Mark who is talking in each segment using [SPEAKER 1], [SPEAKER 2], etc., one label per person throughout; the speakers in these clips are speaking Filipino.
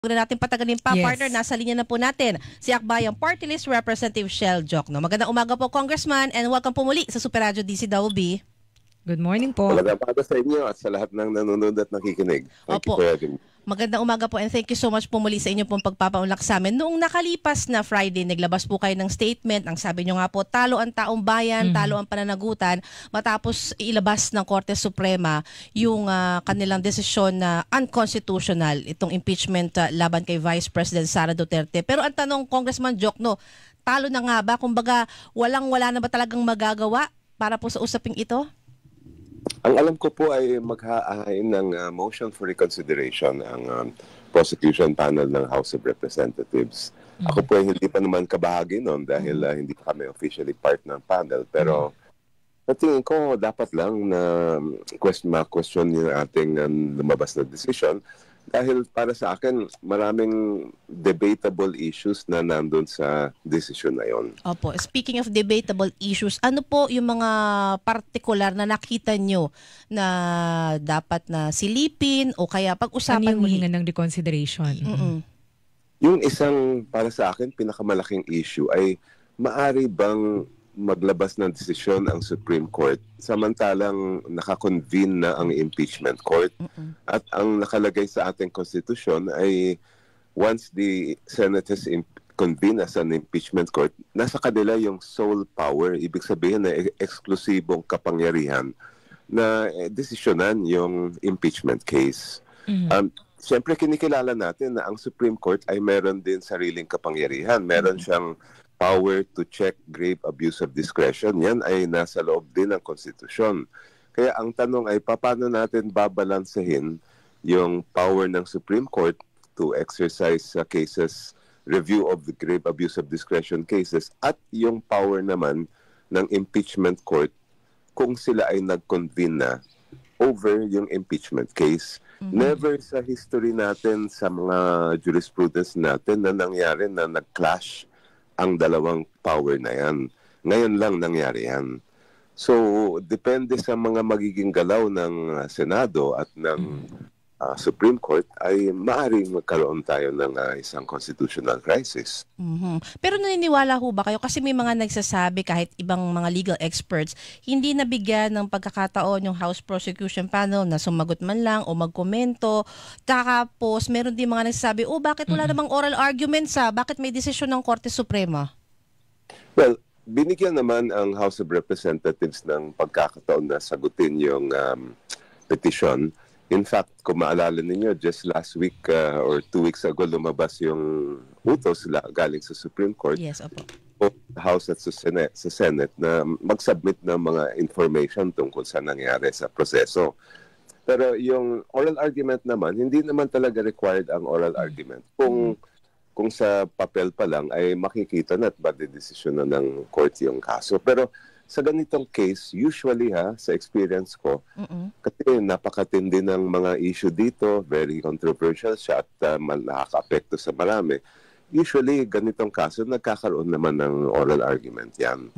[SPEAKER 1] Huwag na natin patagalin pa,
[SPEAKER 2] Yes.
[SPEAKER 1] partner. Nasa linya na po natin si Akbayang Party List Representative Shell Jokno. Magandang umaga po, Congressman, and welcome po muli sa Super Radio DCWB.
[SPEAKER 2] Good morning po.
[SPEAKER 3] Magandang umaga sa inyo at sa lahat ng nanonood at nakikinig. Thank you
[SPEAKER 1] Opo.
[SPEAKER 3] for having me.
[SPEAKER 1] Magandang umaga po and thank you so much po muli sa inyo pong pagpapaunlak sa amin. Noong nakalipas na Friday, naglabas po kayo ng statement. Ang sabi nyo nga po, talo ang taong bayan, talo ang pananagutan, matapos ilabas ng Korte Suprema yung kanilang desisyon na unconstitutional, itong impeachment laban kay Vice President Sara Duterte. Pero ang tanong, Congressman Jokno, talo na nga ba? Kumbaga, wala na ba talagang magagawa para po sa usaping ito?
[SPEAKER 3] Ang alam ko po ay maghahain ng motion for reconsideration ang prosecution panel ng House of Representatives. Ako po ay hindi pa naman kabahagi noon dahil hindi pa kami officially part ng panel. Pero sa tingin ko, dapat lang na ma-question yung ating lumabas na decision. Dahil para sa akin, maraming debatable issues na nandun sa decision na yon.
[SPEAKER 1] Opo. Speaking of debatable issues, ano po yung mga partikular na nakita nyo na dapat na silipin o kaya
[SPEAKER 2] Ano
[SPEAKER 1] pag-usapan
[SPEAKER 2] yung
[SPEAKER 1] muli?
[SPEAKER 2] hihinga ng reconsideration?
[SPEAKER 3] Yung isang, para sa akin, pinakamalaking issue ay maari bang maglabas ng desisyon ang Supreme Court samantalang nakakonvene na ang impeachment court at ang nakalagay sa ating konstitusyon ay once the Senate has convened as an impeachment court, nasa kanila yung sole power, ibig sabihin na eksklusibong kapangyarihan na desisyonan yung impeachment case. Siyempre kinikilala natin na ang Supreme Court ay meron din sariling kapangyarihan, meron siyang power to check grave abuse of discretion. Yan ay nasa loob din ng konstitusyon. Kaya ang tanong ay paano natin babalansehin yung power ng Supreme Court to exercise cases, review of the grave abuse of discretion cases at yung power naman ng impeachment court kung sila ay nag-convene na over yung impeachment case. Never sa history natin, sa mga jurisprudence natin na nangyari na nag-clash ang dalawang power na yan. Ngayon lang nangyari yan. So, depende sa mga magiging galaw ng Senado at ng Supreme Court ay maaaring magkaroon tayo ng isang constitutional crisis.
[SPEAKER 1] Pero naniniwala ho ba kayo? Kasi may mga nagsasabi kahit ibang mga legal experts, hindi nabigyan ng pagkakataon yung House Prosecution Panel na sumagot man lang o magkomento. Tapos meron din mga nagsasabi, bakit wala namang oral arguments bakit may desisyon ng Korte Suprema?
[SPEAKER 3] Well, binigyan naman ang House of Representatives ng pagkakataon na sagutin yung petition. In fact, kung maalala ninyo, just last week or 2 weeks ago, lumabas yung utos galing sa Supreme Court.
[SPEAKER 1] Yes, opo.
[SPEAKER 3] O House at sa Senate na mag-submit ng mga information tungkol sa nangyari sa proseso. Pero yung oral argument naman, hindi naman talaga required ang oral argument. Kung sa papel pa lang ay makikita na at desisyon na ng court yung kaso. Pero sa ganitong case, usually sa experience ko, kasi napakatindi ng mga issue dito, very controversial siya at nakaka-apekto sa marami. Usually, ganitong kaso, nagkakaroon naman ng oral argument yan.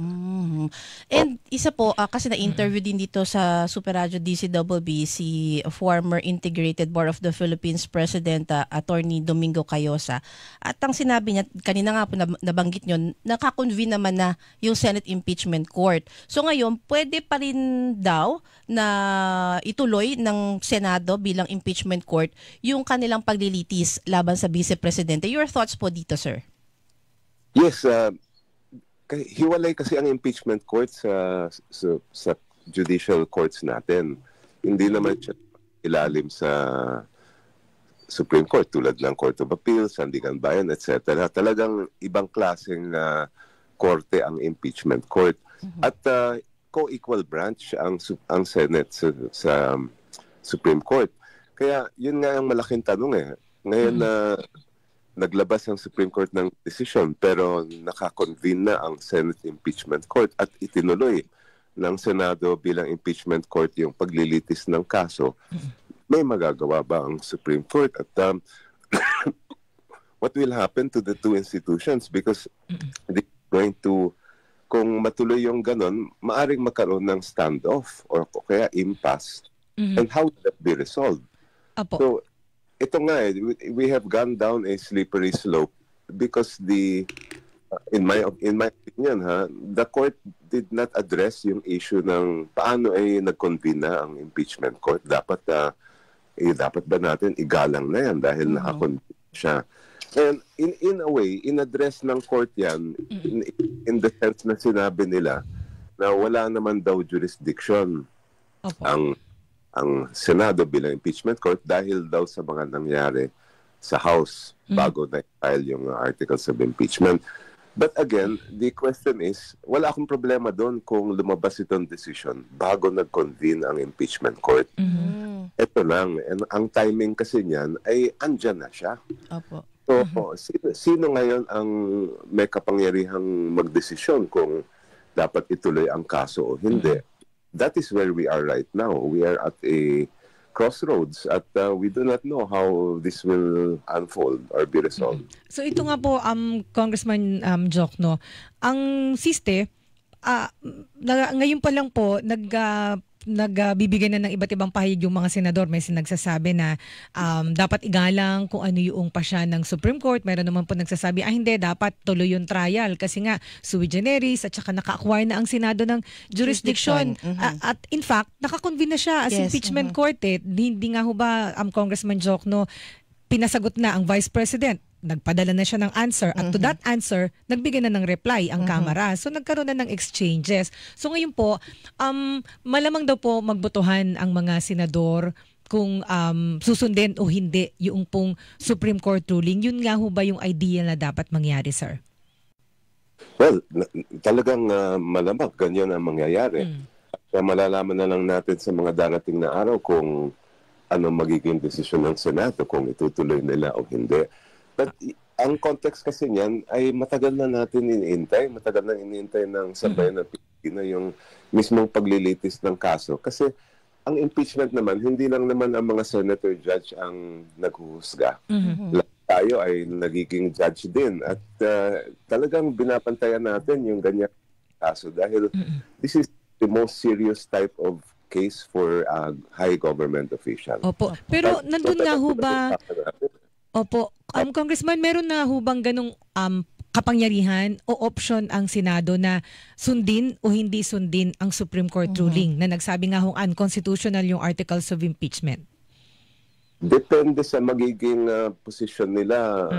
[SPEAKER 1] And isa po, kasi na-interview din dito sa Super Radio DCWB si former Integrated Bar of the Philippines President, Attorney Domingo Cayosa. At ang sinabi niya, kanina nga po nabanggit nyo, nakakonvene naman na yung Senate Impeachment Court. So ngayon, pwede pa rin daw na ituloy ng Senado bilang impeachment court yung kanilang paglilitis laban sa Vice Presidente. Your thoughts po dito, sir?
[SPEAKER 3] Yes, hiwalay kasi ang impeachment court sa judicial courts natin. Hindi naman siya ilalim sa Supreme Court tulad ng Court of Appeals, Sandigan Bayan, etc. Talagang ibang klaseng korte ang impeachment court. At co-equal branch ang Senate sa Supreme Court. Kaya yun nga ang malaking tanong Ngayon na naglabas ang Supreme Court ng desisyon pero nakakonvene na ang Senate Impeachment Court at itinuloy ng Senado bilang impeachment court yung paglilitis ng kaso, may magagawa ba ang Supreme Court? At what will happen to the two institutions? Because they're going to, kung matuloy yung ganon, maaring magkaroon ng standoff or kaya impasse. And how will that be resolved?
[SPEAKER 1] Apo.
[SPEAKER 3] So, ito nga we have gone down a slippery slope because in my opinion the court did not address yung issue ng paano ay nag-convene na ang impeachment court. Dapat ba natin igalang na yan dahil naka-convene siya. And in a way, in-address ng court yan in the sense na sinabi nila na wala naman daw jurisdiction ang Senado bilang impeachment court dahil daw sa mga nangyari sa House bago na-file yung articles of impeachment. But again, the question is, wala akong problema doon kung lumabas itong decision bago nag-convene ang impeachment court. Ito lang, and ang timing kasi niyan ay andyan na siya.
[SPEAKER 1] Opo.
[SPEAKER 3] So, sino ngayon ang may kapangyarihang magdesisyon kung dapat ituloy ang kaso o hindi? That is where we are right now. We are at a crossroads at we do not know how this will unfold or be resolved.
[SPEAKER 2] So ito nga po, Congressman Jokno, ang SISTE, ngayon pa lang po, nagbibigay na ng iba't ibang pahayag yung mga senador. May nagsasabi na dapat igalang kung ano yung pasya ng Supreme Court. Meron naman po nagsasabi, hindi, dapat tuloy yung trial kasi nga sui generis at saka naka-acquire na ang Senado ng jurisdiction. At in fact, naka-convene na siya as impeachment court. Hindi nga ho ba, Congressman Jokno, pinasagot na ang Vice President? Nagpadala na siya ng answer at to that answer, nagbigay na ng reply ang Kamara. So nagkaroon na ng exchanges. So ngayon po, malamang daw po magbotohan ang mga senador kung susundin o hindi yung pong Supreme Court ruling. Yun nga ho ba yung idea na dapat mangyari, sir?
[SPEAKER 3] Well, talagang malamang ganyan ang mangyayari. Kaya malalaman na lang natin sa mga darating na araw kung ano magiging desisyon ng Senado, kung itutuloy nila o hindi. But ang context kasi niyan ay matagal na natin iniintay. Matagal na iniintay ng sambayan ng Pilipino yung mismong paglilitis ng kaso. Kasi ang impeachment naman, hindi lang naman ang mga senator judge ang naghuhusga. Tayo ay nagiging judge din. At talagang binapantayan natin yung ganyan kaso dahil this is the most serious type of case for high government official.
[SPEAKER 2] Opo. Pero nandun nga ho ba... Opo. Congressman, meron na hubang ganong kapangyarihan o option ang Senado na sundin o hindi sundin ang Supreme Court ruling na nagsabi nga hong unconstitutional yung articles of impeachment?
[SPEAKER 3] Depende sa magiging posisyon nila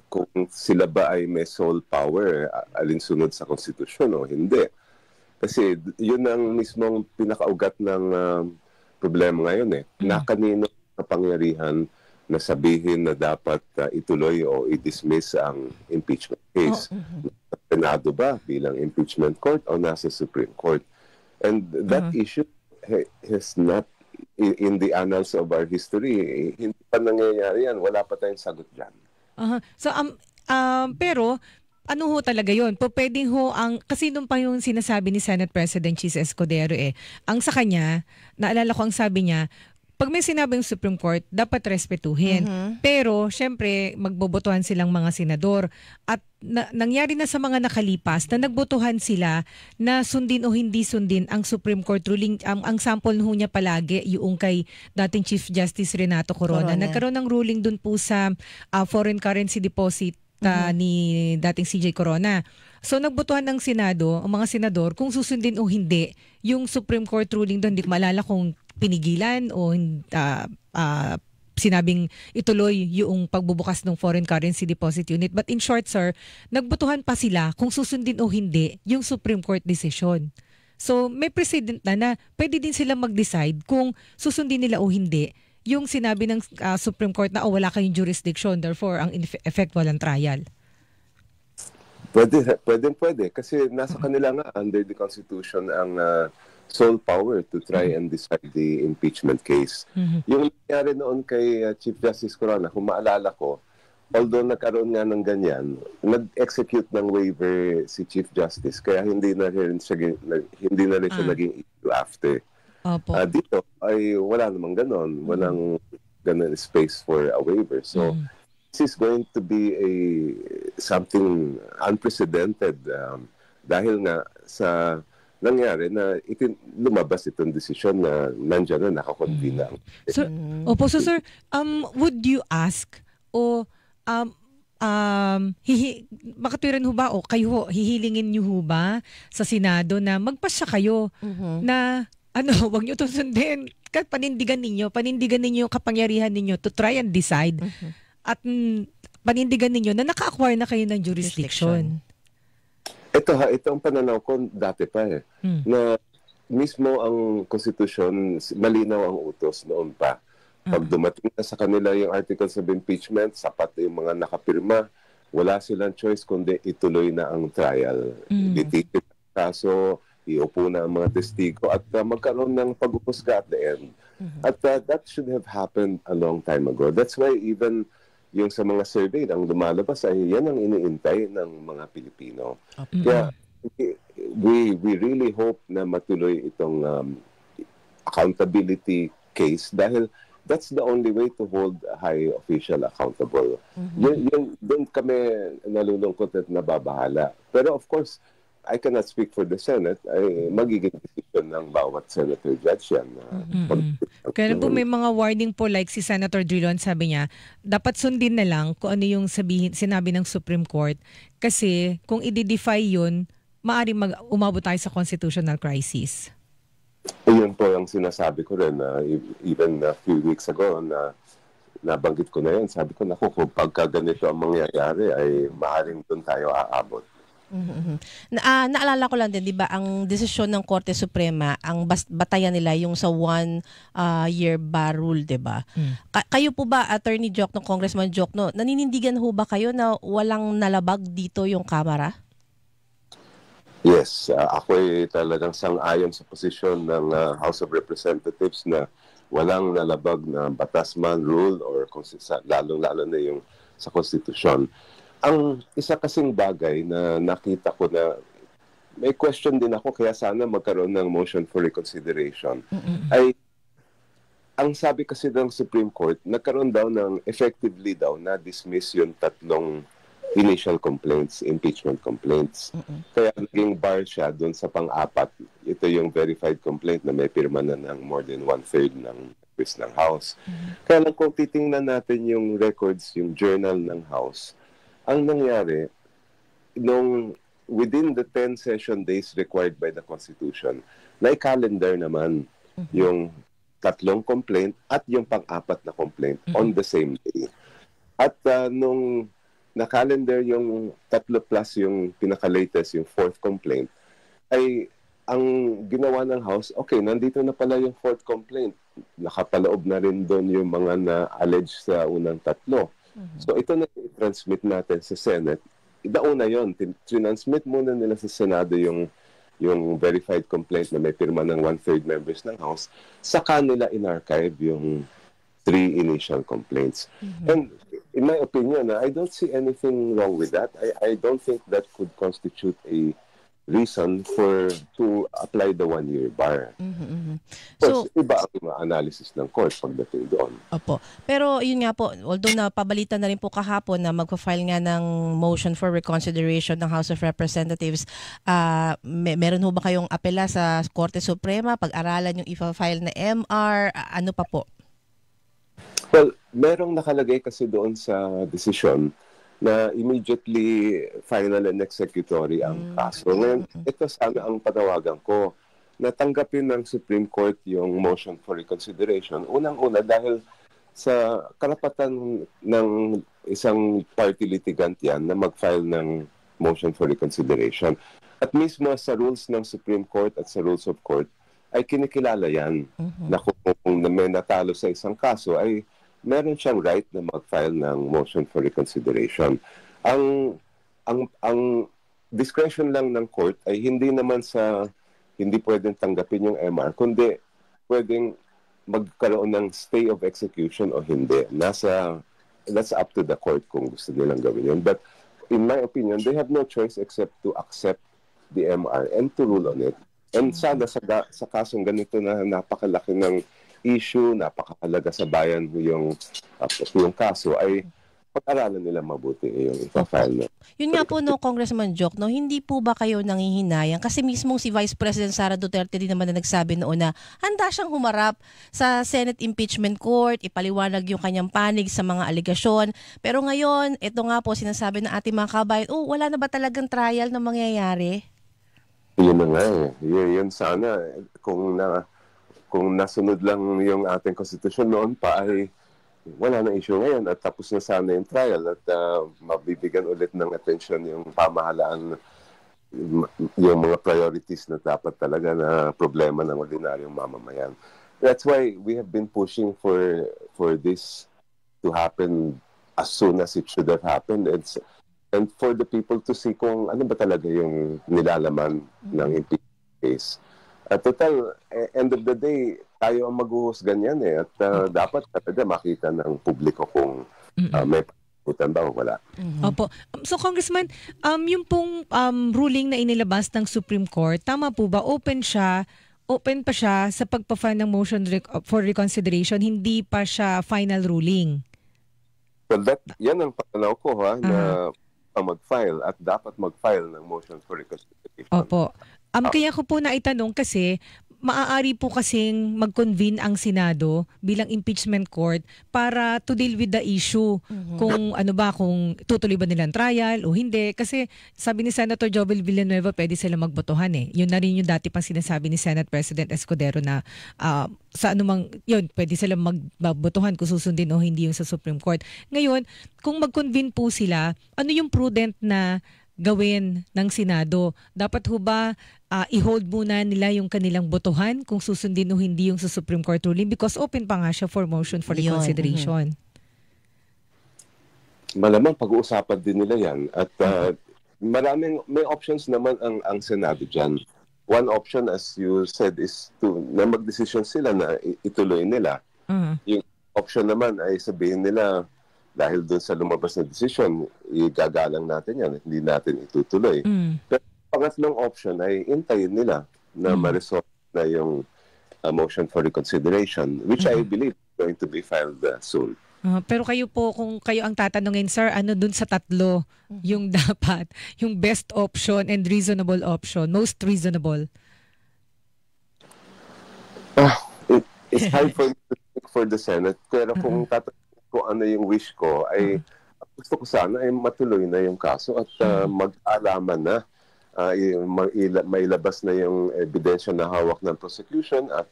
[SPEAKER 3] kung sila ba ay may sole power alinsunod sa konstitusyon o hindi. Kasi yun ang mismong pinakaugat ng problema ngayon na kanino kapangyarihan na sabihin na dapat ituloy o i-dismiss ang impeachment case. Senado ba bilang impeachment court o nasa Supreme Court? And that issue has not, in the annals of our history, hindi pa nangyayari yan. Wala pa tayong sagot dyan.
[SPEAKER 2] So, pero, ano ho talaga yun? Pwedeng ho kasi nung pa yung sinasabi ni Senate President Chis Escudero ang sa kanya, naalala ko ang sabi niya, pag may sinabing Supreme Court, dapat respetuhin. Pero, syempre, magbobotohan silang mga senador. At nangyari na sa mga nakalipas na nagbotohan sila na sundin o hindi sundin ang Supreme Court ruling. Ang sample ho niya palagi, yung kay dating Chief Justice Renato Corona. Nagkaroon ng ruling dun po sa foreign currency deposit ni dating CJ Corona. So nagbotohan ng Senado, ang mga senador, kung susundin o hindi, yung Supreme Court ruling doon, hindi ko maalala kung pinigilan o sinabing ituloy yung pagbubukas ng foreign currency deposit unit. But in short, sir, nagbotohan pa sila kung susundin o hindi yung Supreme Court decision. So may precedent na pwede din sila mag-decide kung susundin nila o hindi yung sinabi ng Supreme Court na wala kayong jurisdiction, therefore ang effect walang trial.
[SPEAKER 3] Pwede. Kasi nasa kanila nga under the Constitution ang sole power to try and decide the impeachment case. Yung nangyari noon kay Chief Justice Corona, kung maalala ko, although nagkaroon nga ng ganyan, nag-execute ng waiver si Chief Justice, kaya hindi na rin siya naging issue after. Dito ay wala namang ganon. Walang ganon space for a waiver. So, this is going to be something unprecedented dahil nga sa nangyari na lumabas itong desisyon na nandiyan na nakakonvene na.
[SPEAKER 2] So, opo, so sir, would you ask o makatwiran ho ba o kayo ho, hihilingin niyo ho ba sa Senado na magpasya kayo na wag niyo to sundin, panindigan ninyo yung kapangyarihan ninyo to try and decide at panindigan ninyo na naka-acquire na kayo ng jurisdiction.
[SPEAKER 3] Ito ang pananaw ko dati pa na mismo ang konstitusyon, malinaw ang utos noon pa. Pag dumating na sa kanila yung articles of impeachment, sapat yung mga nakapirma, wala silang choice kundi ituloy na ang trial. Lititin ang kaso, iupo na ang mga testigo at magkaroon ng pag-upusga at the end. At that should have happened a long time ago. That's why even yung sa mga survey ang lumalabas ay yan ang iniintay ng mga Pilipino. Kaya we really hope na matuloy itong accountability case dahil that's the only way to hold a high official accountable. Doon kami nalulungkot at nababahala. Pero of course, I cannot speak for the Senate. Ay magiging decision ng bawat senator judge yan.
[SPEAKER 2] Kaya po may mga warning po like si Senator Drilon, sabi niya, dapat sundin na lang kung ano yung sinabi ng Supreme Court kasi kung i-defy yun, maaaring umabot tayo sa constitutional crisis.
[SPEAKER 3] Yun po ang sinasabi ko rin na even a few weeks ago na nabanggit ko na yun. Sabi ko, naku, kung pagka ganito ang mangyayari ay maaaring doon tayo aabot.
[SPEAKER 1] Naalala ko lang din, di ba, ang desisyon ng Korte Suprema, ang batayan nila yung sa 1 year bar rule, di ba? Kayo po ba, Attorney Jokno, Congressman Jokno, naninindigan ho ba kayo na walang nalabag dito yung Kamara?
[SPEAKER 3] Yes, ako ay talagang sang-ayon sa posisyon ng House of Representatives na walang nalabag na batas man, rule, or lalong-lalo na yung sa konstitusyon. Ang isa kasing bagay na nakita ko na may question din ako kaya sana magkaroon ng motion for reconsideration ay ang sabi kasi ng Supreme Court nagkaroon daw ng effectively daw na dismiss yung 3 initial complaints, impeachment complaints. Kaya naging bar siya doon sa pang-4. Ito yung verified complaint na may pirma na ng more than 1/3 ng members ng House. Kaya lang kung titingnan natin yung records, yung journal ng House, ang nangyari, within the 10 session days required by the Constitution, na-calendar naman yung 3 complaint at yung pang-4 na complaint on the same day. At nung na-calendar yung 3 plus yung pinaka-latest, yung 4th complaint, ay ang ginawa ng House, okay, nandito na pala yung 4th complaint. Nakapaloob na rin doon yung mga na-allege sa unang 3. So ito na i-transmit natin sa Senate. Idauna yon, transmit muna nila sa Senado yung verified complaint na may pirma ng 1/3 members ng House. Saka nila in-archive yung 3 initial complaints. And in my opinion, I don't see anything wrong with that. I don't think that could constitute a reason to apply the 1-year bar. So, iba ang analysis ng court pagdating doon.
[SPEAKER 1] Opo. Pero yun nga po, although napabalita na rin po kahapon na magpa-file nga ng motion for reconsideration ng House of Representatives, meron ho ba kayong apela sa Korte Suprema? Pag-aralan yung i-file na MR? Ano pa po?
[SPEAKER 3] Well, merong nakalagay kasi doon sa desisyon na immediately final and executory ang kaso. Ngayon, ito sana ang panawagan ko na tanggapin ng Supreme Court yung motion for reconsideration. Unang-una dahil sa karapatan ng isang party litigant yan na mag-file ng motion for reconsideration. At mismo sa rules ng Supreme Court at sa rules of court ay kinikilala yan na kung may natalo sa isang kaso ay meron siyang right na mag-file ng motion for reconsideration. Ang discretion lang ng court ay hindi naman hindi pwedeng tanggapin yung MR, kundi pwedeng magkaroon ng stay of execution o hindi. That's up to the court kung gusto nilang gawin yun. But in my opinion, they have no choice except to accept the MR and to rule on it. And sana sa kasong ganito na napakalaki ng issue, napakahalaga sa bayan yung kaso ay pag-aralan nila mabuti yung ipa-file na.
[SPEAKER 1] Yun nga po, no, Congressman Jokno, hindi po ba kayo nangihinayang? Kasi mismong si Vice President Sara Duterte din naman na nagsabi noon na handa siyang humarap sa Senate Impeachment Court, ipaliwanag yung kanyang panig sa mga aligasyon. Pero ngayon, ito nga po, sinasabi ng ating mga kabayan, wala na ba talagang trial na mangyayari?
[SPEAKER 3] Yun na nga eh. Yun sana, kung nasunod lang yung ating konstitusyon noon pa ay wala na issue ngayon at tapos na sana yung trial at mabibigyan ulit ng attention yung pamahalaan, yung mga priorities na dapat talaga na problema ng ordinaryong mamamayan. That's why we have been pushing for this to happen as soon as it should have happened. And for the people to see kung ano ba talaga yung nilalaman ng impeachment case. At total, end of the day, tayo ang maghuhusgan yan eh. At dapat talaga makita ng publiko kung may pagkutan ba o wala.
[SPEAKER 2] Opo. So Congressman, yung pong ruling na inilabas ng Supreme Court, tama po ba? Open pa siya sa pagpa-file ng motion for reconsideration, hindi pa siya final ruling?
[SPEAKER 3] Well, yan ang pananaw ko na mag-file at dapat mag-file ng motion for reconsideration.
[SPEAKER 2] Opo. Kaya ko po naitanong kasi maaari po kasing mag-convene ang Senado bilang impeachment court para to deal with the issue. Kung kung tutuloy ba nilang trial o hindi. Kasi sabi ni Senator Jovel Villanueva, pwede sila magbotohan eh. Yun na rin yung dati pang sinasabi ni Senate President Escudero na sa anumang, yun, pwede sila magbotohan kung susundin o hindi yung sa Supreme Court. Ngayon, kung mag-convene po sila, ano yung prudent na gawin ng Senado? Dapat ho ba i-hold muna nila yung kanilang botohan kung susundin o hindi yung sa Supreme Court ruling? Because open pa nga siya for motion for reconsideration.
[SPEAKER 3] Malamang pag-uusapan din nila yan. At may options naman ang Senado dyan. One option, as you said, is na mag-decision sila na ituloy nila. Yung option naman ay sabihin nila, dahil doon sa lumabas na desisyon, igagalang natin yan at hindi natin itutuloy. Pero pangatlong option ay intayin nila na ma-resolve na yung motion for reconsideration, which I believe is going to be filed soon.
[SPEAKER 2] Pero kayo po, kung kayo ang tatanungin, sir, ano dun sa tatlo yung dapat, yung best option and reasonable option, most reasonable?
[SPEAKER 3] It's hard for me to speak for the Senate, pero kung kung ano yung wish ko ay gusto ko sana ay matuloy na yung kaso at mag-alaman na mailabas na yung ebidensya na hawak ng prosecution at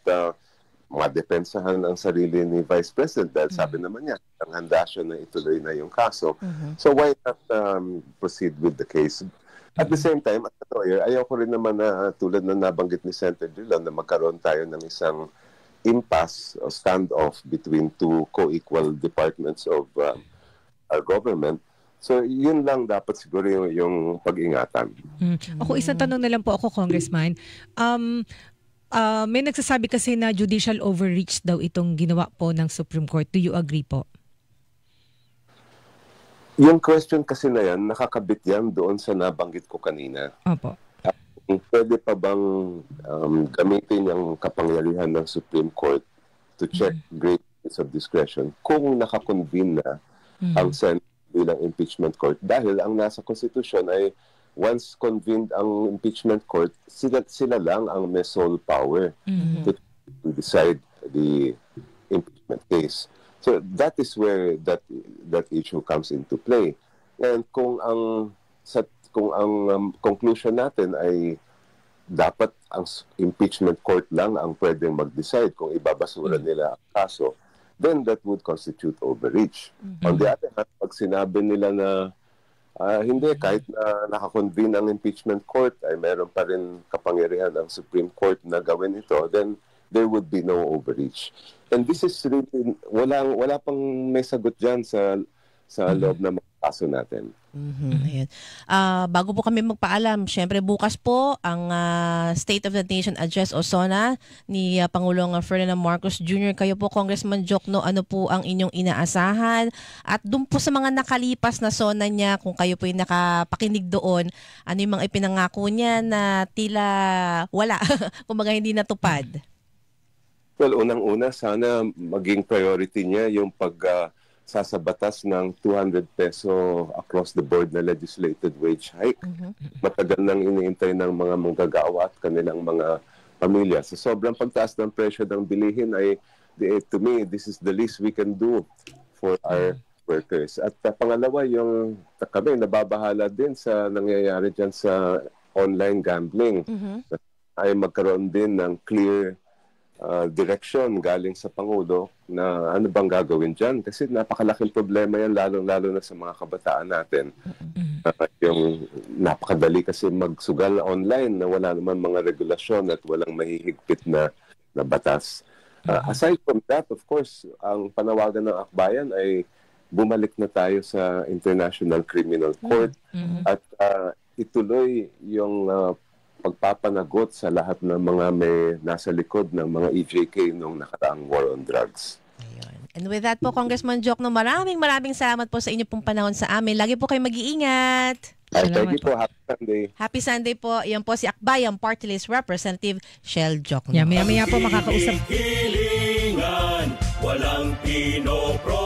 [SPEAKER 3] madepensahan ang sarili ni Vice President dahil sabi naman niya ang handa siya na ituloy na yung kaso. So why not proceed with the case? At the same time, as a lawyer, ayaw ko rin naman na tulad na nabanggit ni Senator Drilon na magkaroon tayo ng isang impasse or standoff between two co-equal departments of our government. So, yun lang dapat siguro yung pag-ingatan.
[SPEAKER 2] Ako, isang tanong na lang po ako, Congressman. May nagsasabi kasi na judicial overreach daw itong ginawa po ng Supreme Court. Do you agree po?
[SPEAKER 3] Yung question kasi na yan, nakakabit yan doon sa nabanggit ko kanina.
[SPEAKER 2] Opo.
[SPEAKER 3] Pwede pa bang gamitin yung kapangyarihan ng Supreme Court to check great deals of discretion kung nakakonvene na ang Senate bilang impeachment court? Dahil ang nasa Constitution ay once convened ang impeachment court, sila lang ang may sole power to decide the impeachment case. So that is where that issue comes into play. And kung ang conclusion natin ay dapat ang impeachment court lang ang pwedeng mag-decide kung ibabasura nila ang kaso, then that would constitute overreach. On the other hand, pag sinabi nila na hindi, kahit na nakakonvene ang impeachment court, ay meron pa rin kapangyarihan ang Supreme Court na gawin ito, then there would be no overreach. And this is really, wala pang may sagot dyan sa loob ng mga kaso natin.
[SPEAKER 1] Ayan. Bago po kami magpaalam, syempre bukas po ang State of the Nation Address o SONA ni Pangulong Ferdinand Marcos Jr. Kayo po, Congressman Jokno, ano po ang inyong inaasahan? At doon po sa mga nakalipas na SONA niya, kung kayo po yung nakapakinig doon, ano yung mga ipinangako niya na tila wala, kumbaga hindi natupad?
[SPEAKER 3] Well, unang-una, sana maging priority niya yung sasabatas ng 200 peso across the board na legislated wage hike. Matagal nang iniintay ng mga manggagawa at kanilang mga pamilya. So sobrang pagtaas ng presyo ng bilihin ay, to me, this is the least we can do for our workers. At pangalawa, yung kami nababahala din sa nangyayari dyan sa online gambling. Ay magkaroon din ng clear direction galing sa Pangulo na ano bang gagawin dyan. Kasi napakalaking problema yan, lalo na sa mga kabataan natin. Yung napakadali kasi magsugal online na wala naman mga regulasyon at walang mahihigpit na batas. Aside from that, of course, ang panawagan ng akbayan ay bumalik na tayo sa International Criminal Court at ituloy yung pagpapanagot sa lahat ng mga may nasa likod ng mga EJK nung nakaraang war on drugs.
[SPEAKER 1] Ayun. And with that po, Congressman Jokno, maraming salamat po sa inyo pong panahon sa amin. Lagi po kayo mag-iingat.
[SPEAKER 3] Thank you po. Happy Sunday.
[SPEAKER 1] Happy Sunday po. Yan po si Akbayan Party List Representative Shell Jokno.
[SPEAKER 2] Maya po makakausap.
[SPEAKER 4] Hilingan, walang pinopro.